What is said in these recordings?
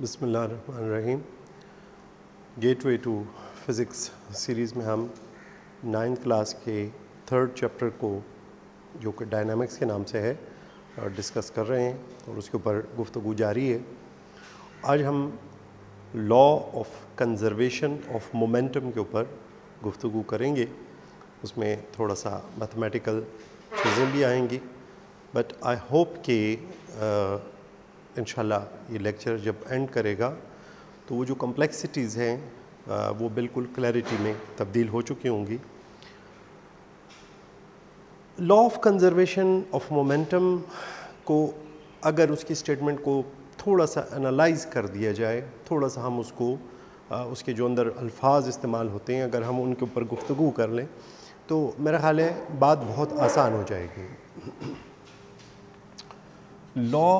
बिस्मिल्लाहिर्रहमानिर्रहीम। Gateway to physics series में हम 9th क्लास के 3rd चैप्टर को, जो कि डायनामिक्स के नाम से है, डिस्कस कर रहे हैं और उसके ऊपर गुफ्तगू जारी है। आज हम law of conservation of momentum के ऊपर गुफ्तगू करेंगे। उसमें थोड़ा सा मैथमेटिकल चीज़ें भी आएंगी, बट आई होप कि इंशाल्लाह ये लेक्चर जब एंड करेगा तो वो जो कॉम्प्लेक्सिटीज़ हैं वो बिल्कुल क्लैरिटी में तब्दील हो चुकी होंगी। Law of conservation of momentum को अगर उसकी स्टेटमेंट को थोड़ा सा एनालाइज़ कर दिया जाए, थोड़ा सा हम उसको उसके जो अंदर अल्फाज इस्तेमाल होते हैं अगर हम उनके ऊपर गुफ्तगू कर लें तो मेरा ख्याल है बात बहुत आसान हो जाएगी। Law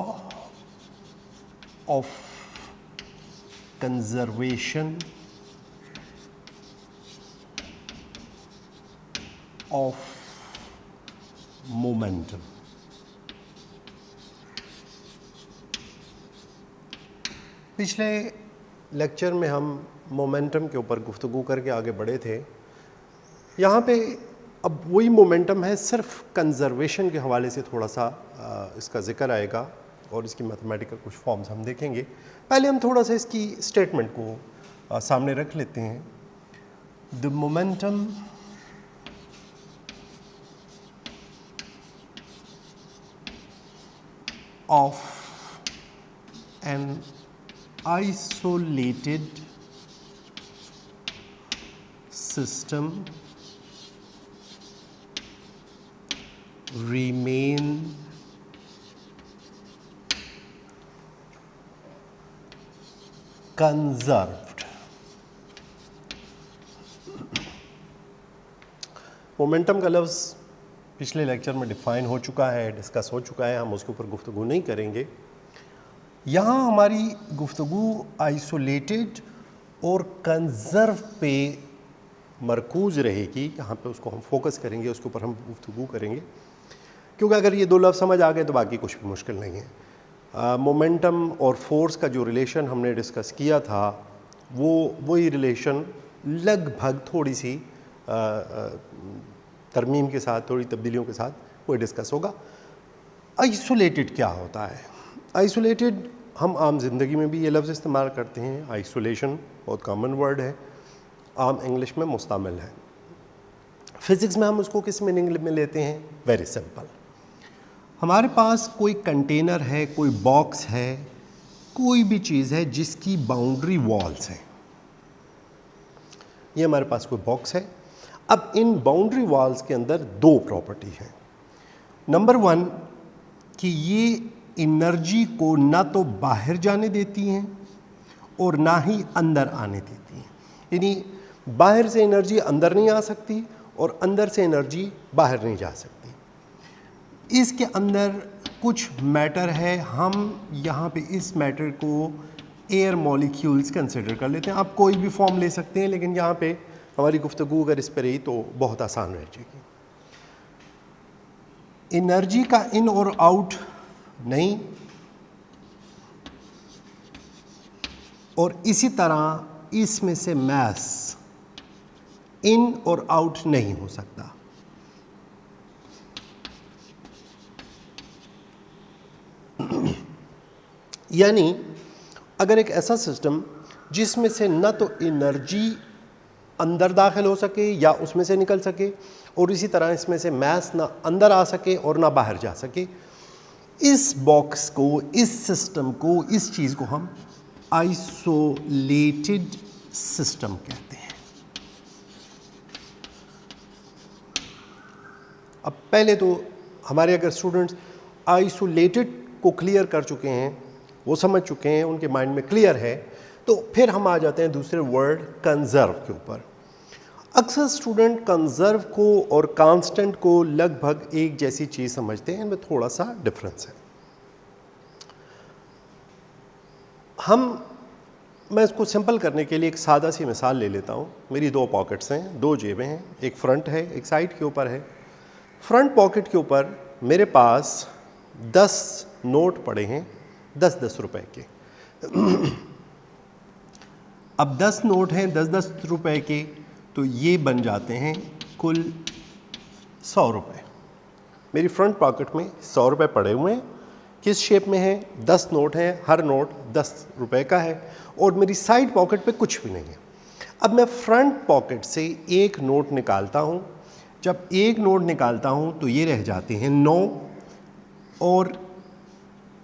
of conservation of momentum। पिछले लेक्चर में हम मोमेंटम के ऊपर गुफ्तगू करके आगे बढ़े थे। यहाँ पे अब वही मोमेंटम है, सिर्फ कंजर्वेशन के हवाले से थोड़ा सा इसका ज़िक्र आएगा और इसकी मैथमेटिकल कुछ फॉर्म्स हम देखेंगे। पहले हम थोड़ा सा इसकी स्टेटमेंट को सामने रख लेते हैं। The momentum of an isolated system remain conserved। Momentum का लफ्ज़ पिछले लेक्चर में डिफ़ाइन हो चुका है, डिस्कस हो चुका है, हम उसके ऊपर गुफ्तगू नहीं करेंगे। यहाँ हमारी गुफ्तगू आइसोलेटेड और कंजर्व पे मरकूज़ रहेगी। यहाँ पे उसको हम फोकस करेंगे, उसके ऊपर हम गुफ्तगू करेंगे, क्योंकि अगर ये दो लफ्ज़ समझ आ गए तो बाकी कुछ भी मुश्किल नहीं है। मोमेंटम और फोर्स का जो रिलेशन हमने डिस्कस किया था वो वही रिलेशन लगभग थोड़ी सी तरमीम के साथ, थोड़ी तब्दीलियों के साथ वही डिस्कस होगा। आइसोलेटेड क्या होता है? आइसोलेटेड हम आम ज़िंदगी में भी ये लफ्ज़ इस्तेमाल करते हैं। आइसोलेशन बहुत कॉमन वर्ड है, आम इंग्लिश में मुस्तमिल है। फ़िज़िक्स में हम उसको किस मीनिंग में लेते हैं? वेरी सिंपल, हमारे पास कोई कंटेनर है, कोई बॉक्स है, कोई भी चीज़ है जिसकी बाउंड्री वॉल्स हैं। ये हमारे पास कोई बॉक्स है। अब इन बाउंड्री वॉल्स के अंदर दो प्रॉपर्टी हैं। नंबर 1 कि ये एनर्जी को ना तो बाहर जाने देती हैं और ना ही अंदर आने देती हैं। यानी बाहर से एनर्जी अंदर नहीं आ सकती और अंदर से एनर्जी बाहर नहीं जा सकती। इसके अंदर कुछ मैटर है, हम यहाँ पे इस मैटर को एयर मॉलिक्यूल्स कंसिडर कर लेते हैं। आप कोई भी फॉर्म ले सकते हैं, लेकिन यहाँ पे हमारी गुफ्तगू अगर इस पर रही तो बहुत आसान रह जाएगी। एनर्जी का इन और आउट नहीं, और इसी तरह इसमें से मास इन और आउट नहीं हो सकता। यानी अगर एक ऐसा सिस्टम जिसमें से न तो एनर्जी अंदर दाखिल हो सके या उसमें से निकल सके, और इसी तरह इसमें से मास ना अंदर आ सके और ना बाहर जा सके, इस बॉक्स को, इस सिस्टम को, इस चीज़ को हम आइसोलेटेड सिस्टम कहते हैं। अब पहले तो हमारे अगर स्टूडेंट्स आइसोलेटेड को क्लियर कर चुके हैं, वो समझ चुके हैं, उनके माइंड में क्लियर है, तो फिर हम आ जाते हैं दूसरे वर्ड कंजर्व के ऊपर। अक्सर स्टूडेंट कंजर्व को और कांस्टेंट को लगभग एक जैसी चीज़ समझते हैं, इनमें थोड़ा सा डिफरेंस है। मैं इसको सिंपल करने के लिए एक सादा सी मिसाल ले लेता हूँ। मेरी दो पॉकेट्स हैं, दो जेबें हैं, एक फ्रंट है, एक साइड के ऊपर है। फ्रंट पॉकेट के ऊपर मेरे पास 10 नोट पड़े हैं 10-10 रुपए के। अब 10 नोट हैं 10-10 रुपए के, तो ये बन जाते हैं कुल 100 रुपये। मेरी फ्रंट पॉकेट में 100 रुपये पड़े हुए हैं। किस शेप में है? 10 नोट हैं, हर नोट 10 रुपए का है और मेरी साइड पॉकेट पे कुछ भी नहीं है। अब मैं फ्रंट पॉकेट से एक नोट निकालता हूँ। जब एक नोट निकालता हूँ तो ये रह जाते हैं 9 और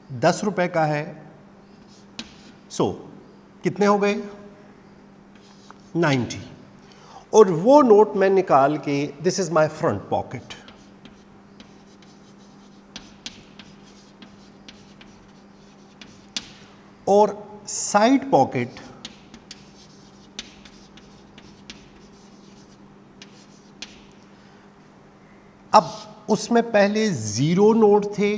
10 रुपए का है। सो कितने हो गए? 90। और वो नोट मैं निकाल के, this is my front pocket. और साइड पॉकेट अब उसमें पहले 0 नोट थे,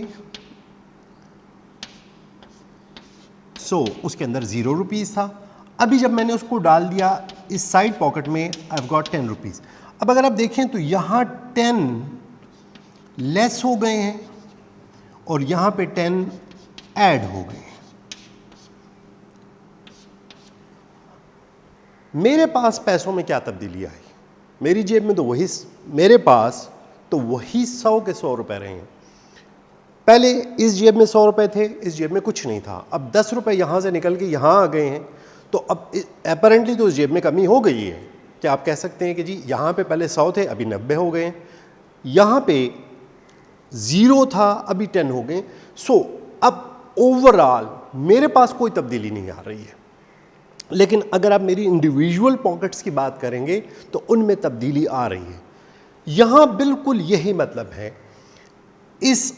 सो उसके अंदर 0 रुपीज़ था। अभी जब मैंने उसको डाल दिया इस साइड पॉकेट में, आई हैव गॉट 10 रुपीज़। अब अगर आप देखें तो यहाँ 10 लेस हो गए हैं और यहाँ पे 10 ऐड हो गए हैं। मेरे पास पैसों में क्या तब्दीली आई? मेरी जेब में तो वही, मेरे पास तो वही 100 के 100 रुपए रहे हैं। पहले इस जेब में 100 रुपए थे, इस जेब में कुछ नहीं था। अब 10 रुपए यहाँ से निकल के यहाँ आ गए हैं, तो अब अपेरेंटली तो उस जेब में कमी हो गई है। क्या आप कह सकते हैं कि जी यहाँ पे पहले 100 थे, अभी 90 हो गए हैं, यहाँ पे 0 था, अभी 10 हो गए। सो अब ओवरऑल मेरे पास कोई तब्दीली नहीं आ रही है। लेकिन अगर आप मेरी इंडिविजुअल पॉकेट्स की बात करेंगे तो उनमें तब्दीली आ रही है। यहाँ बिल्कुल यही मतलब है। इस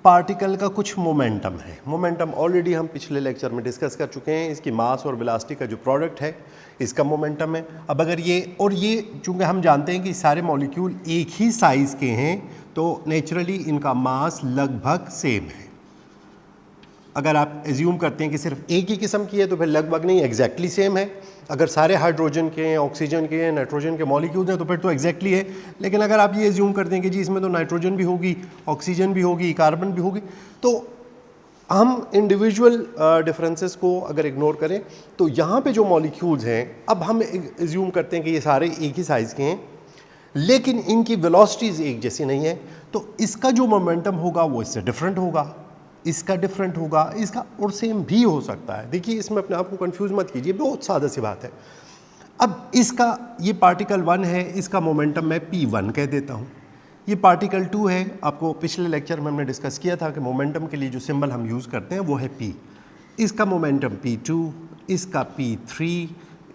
पार्टिकल का कुछ मोमेंटम है। मोमेंटम ऑलरेडी हम पिछले लेक्चर में डिस्कस कर चुके हैं। इसकी मास और वेलोसिटी का जो प्रोडक्ट है इसका मोमेंटम है। अब अगर ये और ये, चूँकि हम जानते हैं कि सारे मॉलिक्यूल एक ही साइज़ के हैं, तो नेचुरली इनका मास लगभग सेम है। अगर आप एज्यूम करते हैं कि सिर्फ एक ही किस्म की है तो फिर लगभग नहीं, एग्जैक्टली सेम है। अगर सारे हाइड्रोजन के हैं, ऑक्सीजन के हैं, नाइट्रोजन के मॉलिक्यूल्स हैं तो फिर तो एग्जैक्टली है। लेकिन अगर आप ये एज्यूम करते हैं कि जी इसमें तो नाइट्रोजन भी होगी, ऑक्सीजन भी होगी, कार्बन भी होगी, तो हम इंडिविजुअल डिफरेंसेस को अगर इग्नोर करें तो यहाँ पे जो मॉलिक्यूल्स हैं, अब हम एज्यूम करते हैं कि ये सारे एक ही साइज़ के हैं, लेकिन इनकी वेलोसिटीज़ एक जैसी नहीं है, तो इसका जो मोमेंटम होगा वो इससे डिफरेंट होगा, इसका डिफरेंट होगा, इसका और सेम भी हो सकता है। देखिए इसमें अपने आप को कंफ्यूज मत कीजिए, बहुत सादा सी बात है। अब इसका, ये पार्टिकल 1 है, इसका मोमेंटम मैं P1 कह देता हूँ। ये पार्टिकल 2 है, आपको पिछले लेक्चर में हमने डिस्कस किया था कि मोमेंटम के लिए जो सिंबल हम यूज़ करते हैं वो है P। इसका मोमेंटम P2, इसका P3,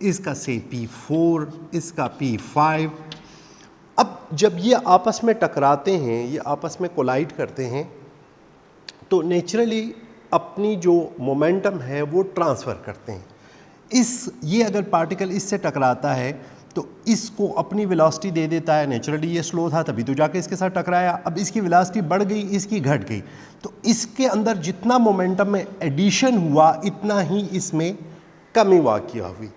इसका से P4, इसका P5। अब जब ये आपस में टकराते हैं, ये आपस में कोलाइड करते हैं, तो नेचुरली अपनी जो मोमेंटम है वो ट्रांसफ़र करते हैं। ये अगर पार्टिकल इससे टकराता है तो इसको अपनी वेलोसिटी दे देता है। नेचुरली ये स्लो था तभी तो जाके इसके साथ टकराया। अब इसकी वेलोसिटी बढ़ गई, इसकी घट गई, तो इसके अंदर जितना मोमेंटम में एडिशन हुआ इतना ही इसमें कमी वाक़या हुई।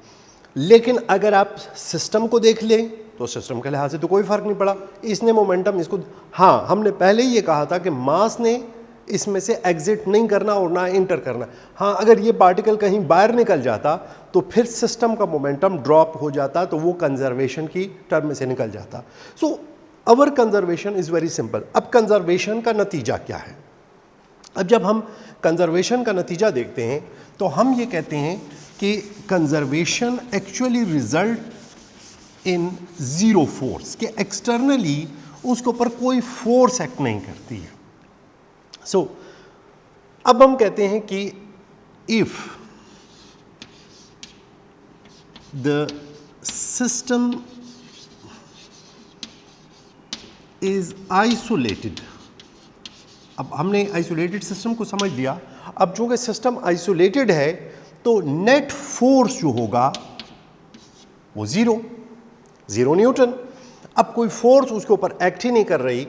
लेकिन अगर आप सिस्टम को देख लें तो सिस्टम के लिहाज से तो कोई फ़र्क नहीं पड़ा। इसने मोमेंटम इसको, हाँ हमने पहले ही ये कहा था कि मास ने इसमें से एग्जिट नहीं करना और ना इंटर करना। हाँ अगर ये पार्टिकल कहीं बाहर निकल जाता तो फिर सिस्टम का मोमेंटम ड्रॉप हो जाता, तो वो कंजर्वेशन की टर्म में से निकल जाता। सो अवर कंजर्वेशन इज़ वेरी सिंपल। अब कंजर्वेशन का नतीजा क्या है? अब जब हम कंजर्वेशन का नतीजा देखते हैं तो हम ये कहते हैं कि conservation actually result in zero force, कि एक्सटर्नली उसके ऊपर कोई फोर्स एक्ट नहीं करती है। सो अब हम कहते हैं कि if the system is isolated, अब हमने आइसोलेटेड सिस्टम को समझ लिया। अब चूंकि सिस्टम आइसोलेटेड है तो नेट फोर्स जो होगा वो जीरो न्यूटन। अब कोई फोर्स उसके ऊपर एक्ट ही नहीं कर रही।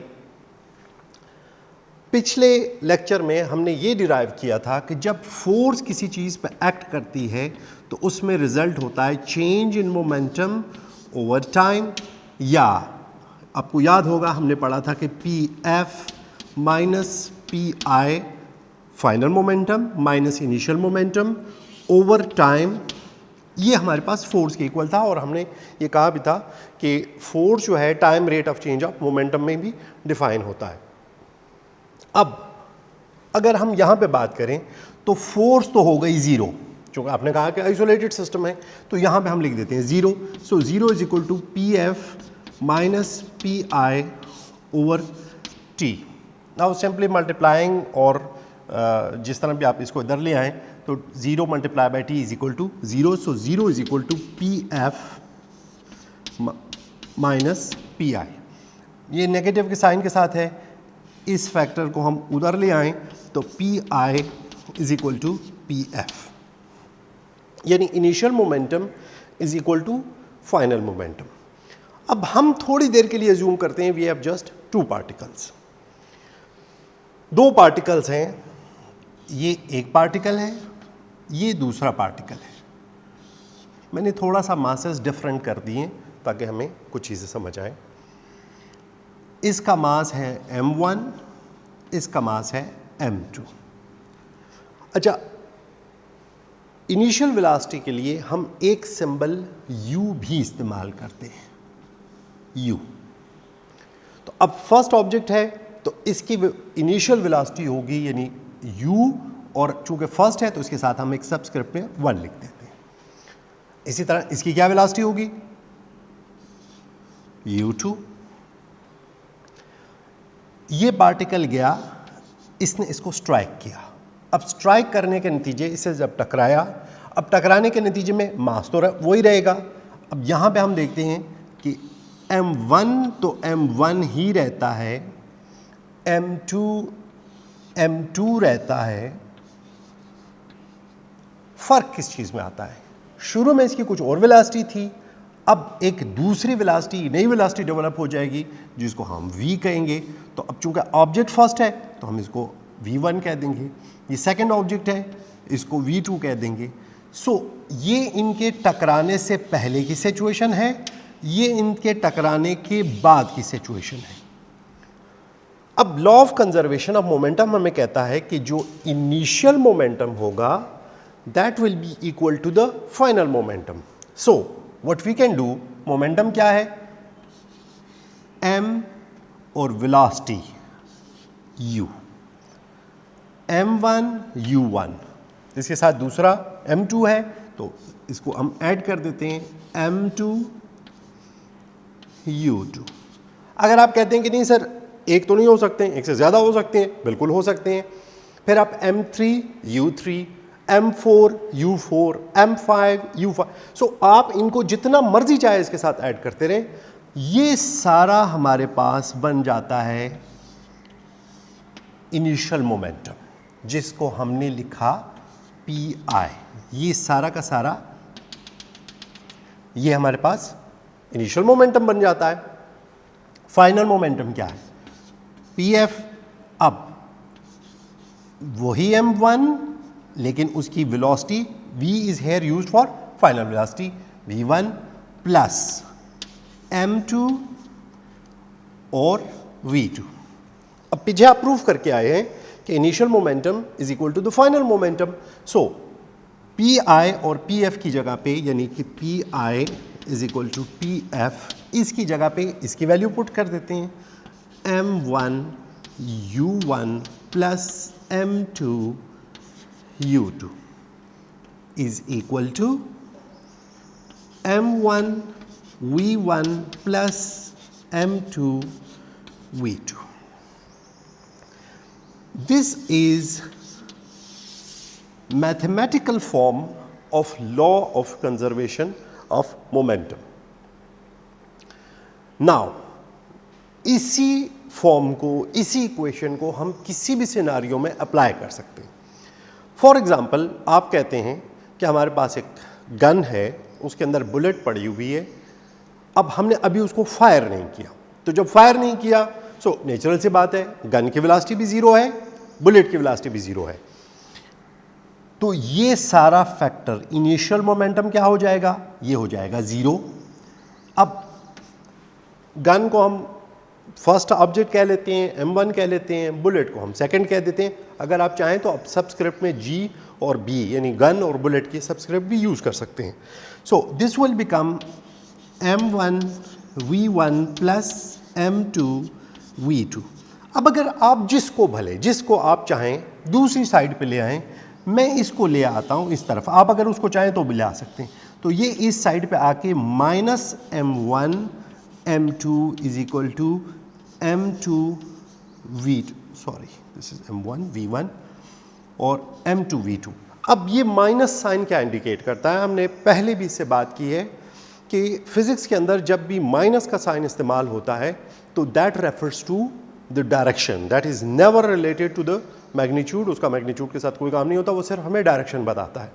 पिछले लेक्चर में हमने ये डिराइव किया था कि जब फोर्स किसी चीज़ पर एक्ट करती है तो उसमें रिजल्ट होता है change in momentum over time, या आपको याद होगा हमने पढ़ा था कि PF minus PI final momentum minus initial momentum over time, ये हमारे पास फोर्स के इक्वल था और हमने ये कहा भी था कि फोर्स जो है time rate of change of momentum में भी डिफाइन होता है। अब अगर हम यहाँ पे बात करें तो फोर्स तो हो गई ज़ीरो, क्योंकि आपने कहा कि आइसोलेटेड सिस्टम है, तो यहाँ पे हम लिख देते हैं zero. So zero is equal to P F minus P I over T. Now simply multiplying, और जिस तरह भी आप इसको इधर ले आएँ तो zero multiply by T is equal to zero. So zero is equal to P F minus P I. ये नेगेटिव के साइन के साथ है, इस फैक्टर को हम उधर ले आएँ तो P I is equal to P F, यानी initial momentum is equal to final momentum. अब हम थोड़ी देर के लिए अज्यूम करते हैं we have just two particles, दो पार्टिकल्स हैं, ये एक पार्टिकल है, ये दूसरा पार्टिकल है। मैंने थोड़ा सा मासेस डिफरेंट कर दिए ताकि हमें कुछ चीज़ें समझ आए। इसका मास है m1, इसका मास है m2। अच्छा, इनिशियल वेलोसिटी के लिए हम एक सिंबल u भी इस्तेमाल करते हैं, u। तो अब फर्स्ट ऑब्जेक्ट है तो इसकी इनिशियल वेलोसिटी होगी यानी u, और चूंकि फर्स्ट है तो इसके साथ हम एक सबस्क्रिप्ट में 1 लिख देते हैं। इसी तरह इसकी क्या वेलोसिटी होगी, u2। ये पार्टिकल गया, इसने इसको स्ट्राइक किया। अब स्ट्राइक करने के नतीजे इससे जब टकराया, अब टकराने के नतीजे में मास तो वही रहेगा। अब यहाँ पे हम देखते हैं कि m1 तो m1 ही रहता है, m2 रहता है। फर्क किस चीज़ में आता है, शुरू में इसकी कुछ और वेलोसिटी थी, अब एक दूसरी वेलोसिटी, नई वेलोसिटी डेवलप हो जाएगी जिसको हम v कहेंगे। तो अब चूंकि ऑब्जेक्ट फर्स्ट है तो हम इसको v1 कह देंगे, ये सेकंड ऑब्जेक्ट है इसको v2 कह देंगे। सो ये इनके टकराने से पहले की सिचुएशन है, ये इनके टकराने के बाद की सिचुएशन है। अब law of conservation of momentum हमें कहता है कि जो इनिशियल मोमेंटम होगा that will be equal to the final momentum. So what we can do, momentum क्या है, m और वेलोसिटी u, m1 u1, इसके साथ दूसरा m2 है तो इसको हम ऐड कर देते हैं m2 u2। अगर आप कहते हैं कि नहीं सर एक तो नहीं हो सकते, एक से ज़्यादा हो सकते हैं, बिल्कुल हो सकते हैं। फिर आप m3 u3, m4 u4, m5 u5, सो आप इनको जितना मर्जी चाहे इसके साथ ऐड करते रहें, ये सारा हमारे पास बन जाता है इनिशियल मोमेंटम, जिसको हमने लिखा पी आई। ये सारा का सारा ये हमारे पास इनिशियल मोमेंटम बन जाता है। फाइनल मोमेंटम क्या है, पी एफ। अब वही m1 लेकिन उसकी velocity v is here used for final velocity, v1 plus m2 और v2। अब पीछे आप प्रूफ करके आए हैं कि initial momentum is equal to the final momentum. So P I और पी एफ की जगह पे, यानी कि P I is equal to P F, इसकी जगह पे इसकी वैल्यू पुट कर देते हैं, m1 u1 plus m2 u2 is equal to m1 v1 plus m2 v2. This is mathematical form of law of conservation of momentum. Now, इसी form को, इसी इक्वेशन को हम किसी भी सिनारियो में अप्लाई कर सकते हैं। फॉर एग्जाम्पल, आप कहते हैं कि हमारे पास एक गन है, उसके अंदर बुलेट पड़ी हुई है, अब हमने अभी उसको फायर नहीं किया, तो जब फायर नहीं किया सो नेचुरल सी बात है गन की वेलोसिटी भी ज़ीरो है, बुलेट की वेलोसिटी भी ज़ीरो है। तो ये सारा फैक्टर इनिशियल मोमेंटम क्या हो जाएगा, ये हो जाएगा ज़ीरो। अब गन को हम फर्स्ट ऑब्जेक्ट कह लेते हैं, m1 कह लेते हैं, बुलेट को हम सेकंड कह देते हैं। अगर आप चाहें तो आप सबस्क्रिप्ट में g और बी यानी गन और बुलेट की सब्सक्रिप्ट भी यूज़ कर सकते हैं। So this will become m1 v1 plus m2 v2। अब अगर आप जिसको आप चाहें दूसरी साइड पे ले आएं, मैं इसको ले आता हूं इस तरफ, आप अगर उसको चाहें तो भी ले आ सकते हैं। तो ये इस साइड पे आके minus m1 m2 is equal to m2 v2, sorry this is m1 v1 और m2 v2। अब ये माइनस साइन क्या इंडिकेट करता है? हमने पहले भी इससे बात की है कि फिजिक्स के अंदर जब भी माइनस का साइन इस्तेमाल होता है तो that refers to the direction, that is never related to the magnitude. उसका मैग्नीट्यूड के साथ कोई काम नहीं होता, वो सिर्फ हमें डायरेक्शन बताता है।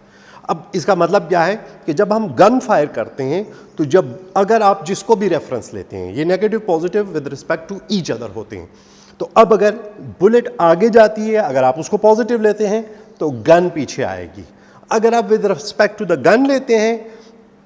अब इसका मतलब क्या है कि जब हम गन फायर करते हैं तो जब अगर आप जिसको भी रेफरेंस लेते हैं, ये negative positive with respect to each other होते हैं। तो अब अगर बुलेट आगे जाती है, अगर आप उसको पॉजिटिव लेते हैं तो गन पीछे आएगी। अगर आप with respect to the gun लेते हैं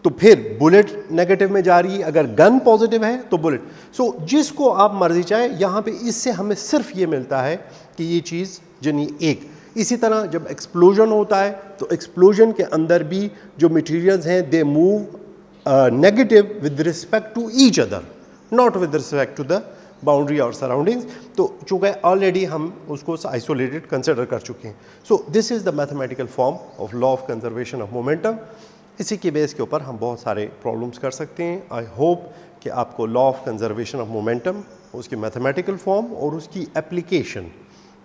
तो फिर बुलेट नेगेटिव में जा रही है, अगर गन पॉजिटिव है तो बुलेट। सो जिसको आप मर्जी चाहे, यहाँ पे इससे हमें सिर्फ ये मिलता है कि ये चीज़ यानी एक। इसी तरह जब एक्सप्लोजन होता है तो एक्सप्लोजन के अंदर भी जो मटेरियल्स हैं they move negative with respect to each other, not with respect to the boundary और सराउंडिंग्स। तो चूँकि ऑलरेडी हम उसको आइसोलेटेड कंसिडर कर चुके हैं। सो this is the mathematical form of law of conservation of momentum. इसी के बेस के ऊपर हम बहुत सारे प्रॉब्लम्स कर सकते हैं। आई होप कि आपको law of conservation of momentum, उसकी मैथमेटिकल फॉर्म और उसकी एप्लीकेशन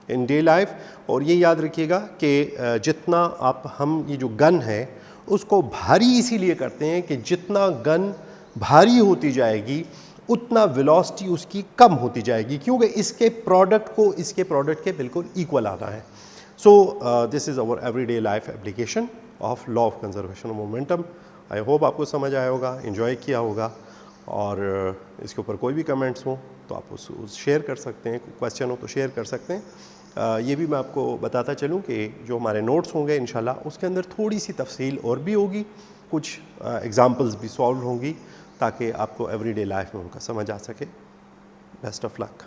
इन डे लाइफ, और ये याद रखिएगा कि जितना हम ये जो गन है उसको भारी इसीलिए करते हैं कि जितना गन भारी होती जाएगी उतना वेलोसिटी उसकी कम होती जाएगी, क्योंकि इसके प्रोडक्ट को इसके प्रोडक्ट के बिल्कुल इक्वल आना है। So this is our everyday life application of law of conservation of momentum. I hope आपको समझ आया होगा, एंजॉय किया होगा, और इसके ऊपर कोई भी कमेंट्स हो तो आप उसको शेयर कर सकते हैं, क्वेश्चन हो तो शेयर कर सकते हैं। ये भी मैं आपको बताता चलूँ कि जो हमारे नोट्स होंगे इंशाल्लाह उसके अंदर थोड़ी सी तफसील और भी होगी, कुछ एग्जांपल्स भी सॉल्व होंगी ताकि आपको एवरीडे लाइफ में उनका समझ आ सके। Best of luck.